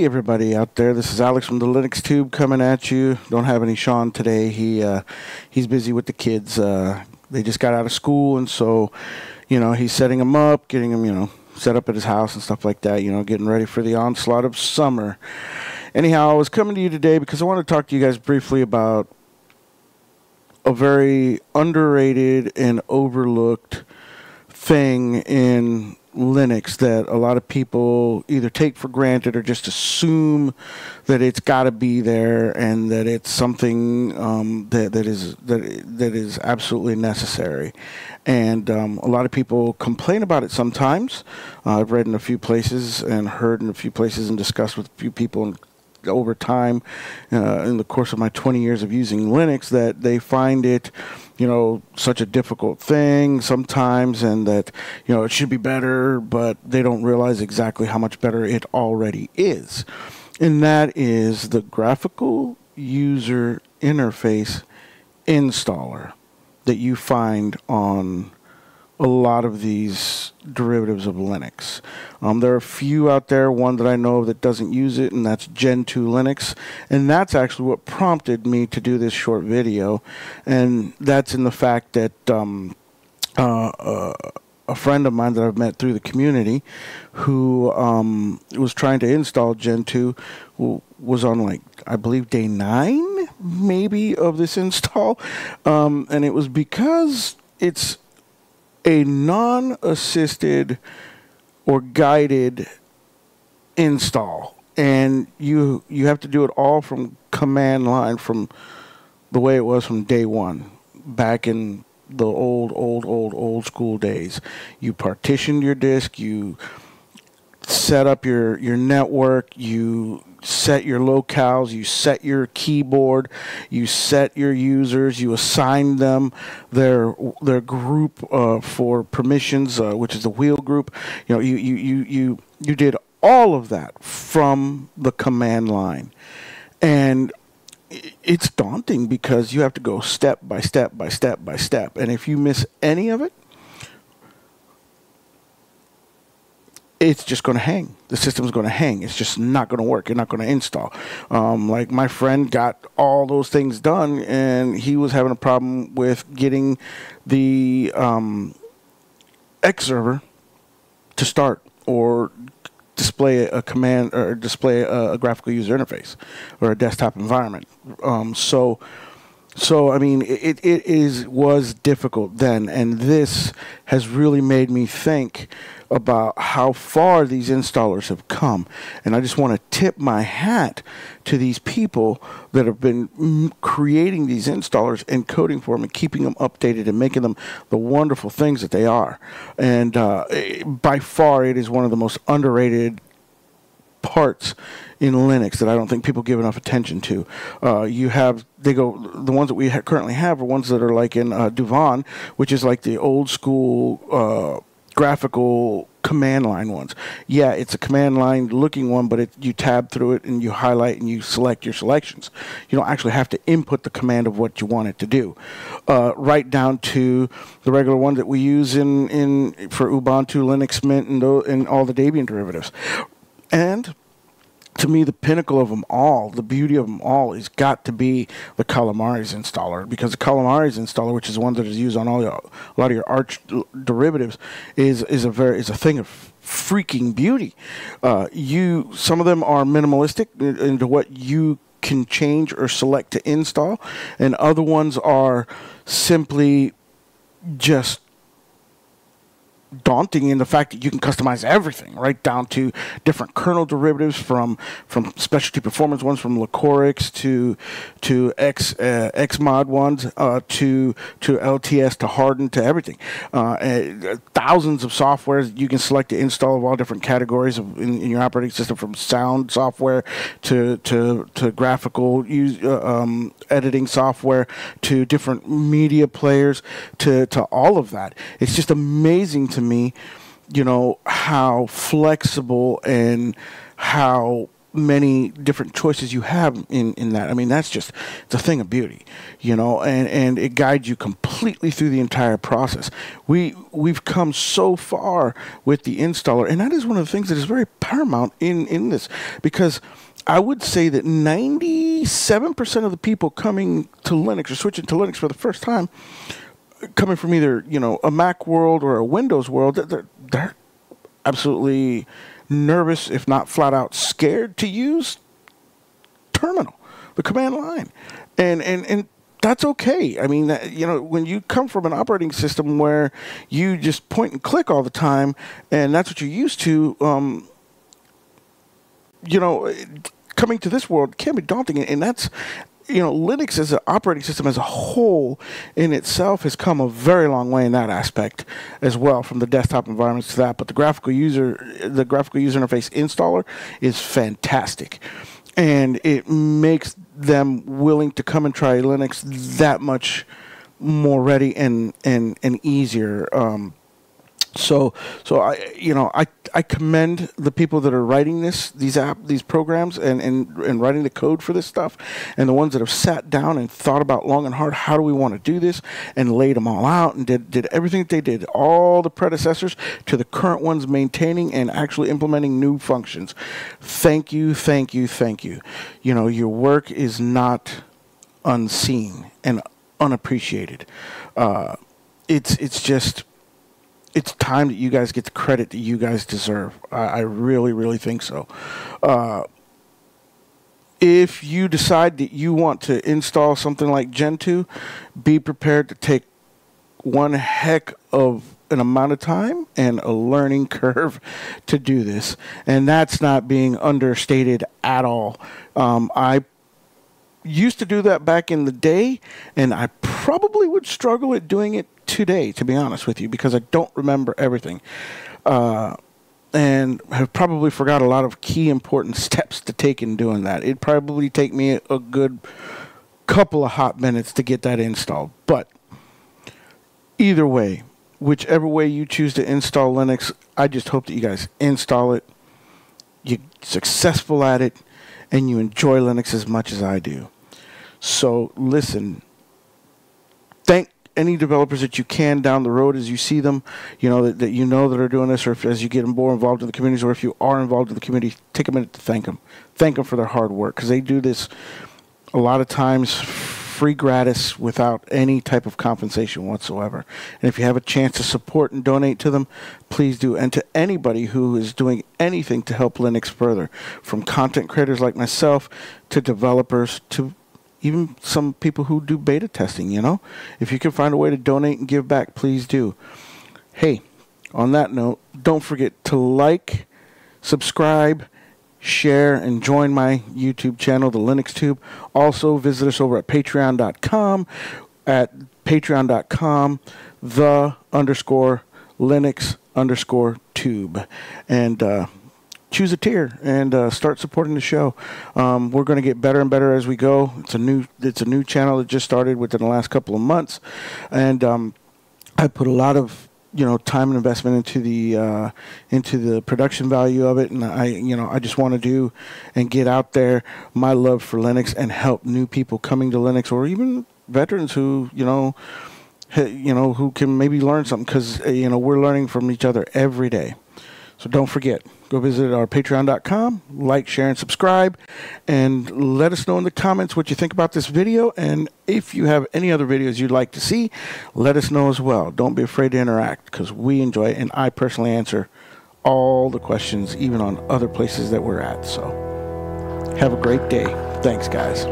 Hey everybody out there, this is Alex from the Linux Tube coming at you. Don't have any Sean today. He's busy with the kids. They just got out of school, and so he's setting them up, getting them set up at his house and stuff like that, getting ready for the onslaught of summer. Anyhow, I was coming to you today because I want to talk to you guys briefly about a very underrated and overlooked thing in Linux that a lot of people either take for granted or just assume that it's got to be there and that it's something that is absolutely necessary. And a lot of people complain about it sometimes. I've read in a few places and heard in a few places and discussed with a few people over time in the course of my 20 years of using Linux that they find it such a difficult thing sometimes, and that it should be better, but they don't realize exactly how much better it already is. And that is the graphical user interface installer that you find on a lot of these derivatives of Linux. There are a few out there, one that I know of that doesn't use it, and that's Gen 2 Linux. And that's actually what prompted me to do this short video. And that's in the fact that a friend of mine that I've met through the community who was trying to install Gen 2 was on, I believe, day 9, maybe, of this install. And it was because it's a non-assisted or guided install, and you have to do it all from command line, from the way it was from day one, back in the old school days. You partitioned your disk, you set up your network, you set your locales, you set your keyboard, you set your users, you assign them their group for permissions, which is the wheel group. You did all of that from the command line, and it's daunting because you have to go step by step by step by step, and if you miss any of it, it's just going to hang. The system's going to hang. It's just not going to work. You're not going to install. Like my friend got all those things done, and he was having a problem with getting the X server to start or display a command or display a graphical user interface or a desktop environment. So I mean, it was difficult then, and this has really made me think about how far these installers have come. And I just want to tip my hat to these people that have been creating these installers and coding for them and keeping them updated and making them the wonderful things that they are. And by far, it is one of the most underrated parts in Linux that I don't think people give enough attention to. The ones that we currently have are ones that are like in Duvan, which is like the old school graphical command line ones. Yeah, it's a command line looking one, but you tab through it and you highlight and you select your selections. You don't actually have to input the command of what you want it to do. Right down to the regular one that we use for Ubuntu, Linux Mint, and all the Debian derivatives. And to me, the pinnacle of them all, the beauty of them all, has got to be the Calamares installer, because the Calamares installer, which is one that is used on a lot of your Arch derivatives, is a thing of freaking beauty. Some of them are minimalistic into what you can change or select to install, and other ones are simply just daunting in the fact that you can customize everything, right down to different kernel derivatives, from specialty performance ones, from Licorix to Xmod ones, to LTS, to Harden, to everything. Thousands of softwares you can select to install of all different categories in your operating system, from sound software to graphical editing software, to different media players, to all of that. It's just amazing to me, how flexible and how many different choices you have in that. I mean, that's just, it's a thing of beauty, you know, and it guides you completely through the entire process. We've come so far with the installer, and that is one of the things that is very paramount in this, because I would say that 97% of the people coming to Linux or switching to Linux for the first time, coming from either, you know, a Mac world or a Windows world, they're absolutely nervous, if not flat out scared, to use terminal, the command line, and that's okay. I mean, you know, when you come from an operating system where you just point and click all the time, and that's what you're used to, you know, coming to this world can be daunting, and that's, you know, Linux as an operating system as a whole in itself has come a very long way in that aspect as well, from the desktop environments to that. But the graphical user interface installer is fantastic, and it makes them willing to come and try Linux that much more ready and easier. So I commend the people that are writing these programs and writing the code for this stuff, and the ones that have sat down and thought about long and hard, how do we want to do this, and laid them all out and did everything that they did, all the predecessors to the current ones, maintaining and actually implementing new functions. Thank you, thank you, thank you. You know, your work is not unseen and unappreciated. It's just, it's time that you guys get the credit that you guys deserve. I really, really think so. If you decide that you want to install something like Gentoo, be prepared to take one heck of an amount of time and a learning curve to do this. And that's not being understated at all. I used to do that back in the day, and I probably would struggle at doing it today, to be honest with you, because I don't remember everything, and have probably forgot a lot of key important steps to take in doing that. It'd probably take me a good couple of hot minutes to get that installed. But either way, whichever way you choose to install Linux, I just hope that you guys install it, you're successful at it, and you enjoy Linux as much as I do. So listen, thank any developers that you can down the road as you see them, you know, that you know that are doing this, or if, as you get more involved in the communities, or if you are involved in the community, take a minute to thank them. Thank them for their hard work, because they do this a lot of times free gratis without any type of compensation whatsoever. And if you have a chance to support and donate to them, please do. And to anybody who is doing anything to help Linux further, from content creators like myself to developers to even some people who do beta testing, you know. If you can find a way to donate and give back, please do. Hey, on that note, don't forget to like, subscribe, share, and join my YouTube channel, the Linux Tube. Also, visit us over at patreon.com, at patreon.com, _Linux_tube. And choose a tier and start supporting the show. We're going to get better and better as we go. It's a new channel that just started within the last couple of months, and I put a lot of time and investment into the production value of it, and I just want to do and get out there my love for Linux and help new people coming to Linux, or even veterans who who can maybe learn something, because we're learning from each other every day. So don't forget, go visit our patreon.com, like, share, and subscribe, and let us know in the comments what you think about this video. And if you have any other videos you'd like to see, let us know as well. Don't be afraid to interact, because we enjoy it, and I personally answer all the questions, even on other places that we're at. So have a great day. Thanks, guys.